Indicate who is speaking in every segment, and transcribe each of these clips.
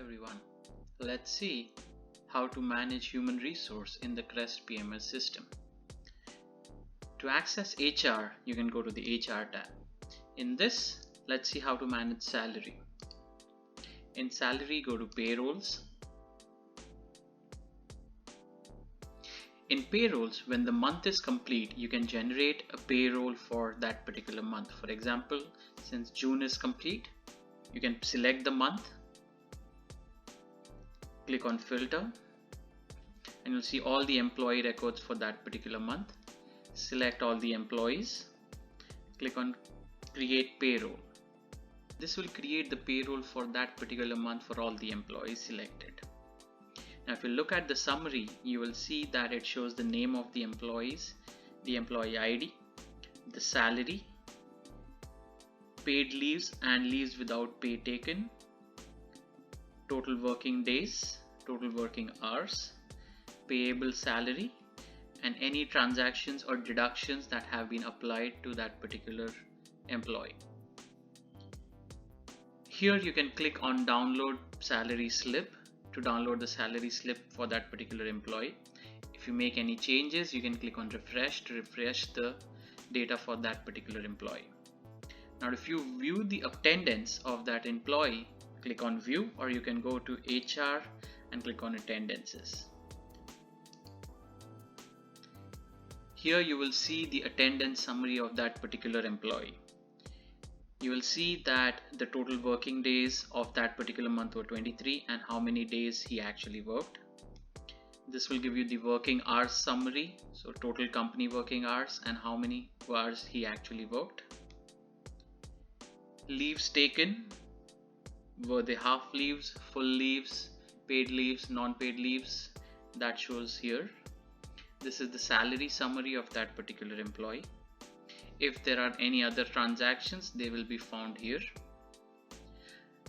Speaker 1: everyone. Let's see how to manage human resource in the Crest PMS system. To access HR, you can go to the HR tab. In this, let's see how to manage salary. In salary, go to payrolls. In payrolls, when the month is complete, you can generate a payroll for that particular month. For example, since June is complete, you can select the month, click on filter, and you'll see all the employee records for that particular month. Select all the employees, click on create payroll. This will create the payroll for that particular month for all the employees selected. Now if you look at the summary, you will see that it shows the name of the employees, the employee ID, the salary, paid leaves and leaves without pay taken, total working days, total working hours, payable salary, and any transactions or deductions that have been applied to that particular employee. Here you can click on download salary slip to download the salary slip for that particular employee. If you make any changes, you can click on refresh to refresh the data for that particular employee. Now if you view the attendance of that employee, click on view, or you can go to HR and click on attendances. Here you will see the attendance summary of that particular employee. You will see that the total working days of that particular month were 23 and how many days he actually worked. This will give you the working hours summary, so total company working hours and how many hours he actually worked. Leaves taken, were they half leaves, full leaves, paid leaves, non-paid leaves, that shows here. This is the salary summary of that particular employee. If there are any other transactions, they will be found here.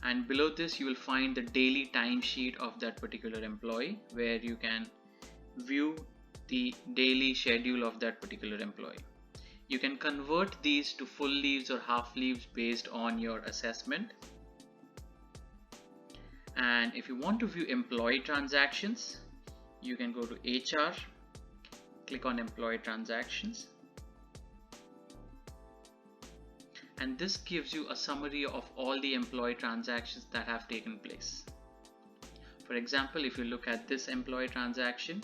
Speaker 1: And below this, you will find the daily timesheet of that particular employee, where you can view the daily schedule of that particular employee. You can convert these to full leaves or half leaves based on your assessment. And if you want to view employee transactions, you can go to HR, click on employee transactions. And this gives you a summary of all the employee transactions that have taken place. For example, if you look at this employee transaction,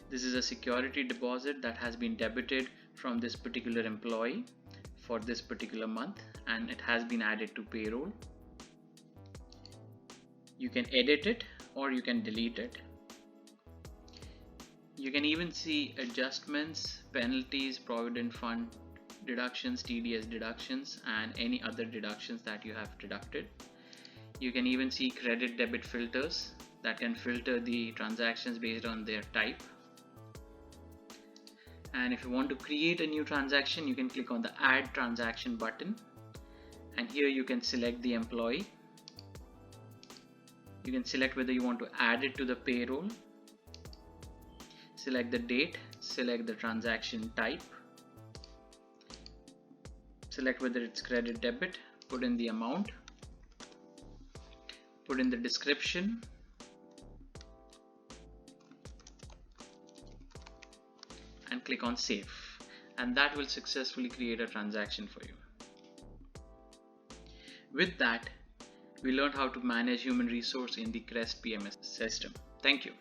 Speaker 1: this is a security deposit that has been debited from this particular employee for this particular month, and it has been added to payroll. You can edit it or you can delete it. You can even see adjustments, penalties, provident fund deductions, TDS deductions, and any other deductions that you have deducted. You can even see credit debit filters that can filter the transactions based on their type. And if you want to create a new transaction, you can click on the add transaction button, and here you can select the employee. You can select whether you want to add it to the payroll, select the date, select the transaction type, select whether it's credit debit, put in the amount, put in the description, and click on save, and that will successfully create a transaction for you. With that, we learned how to manage human resource in the Crest PMS system. Thank you.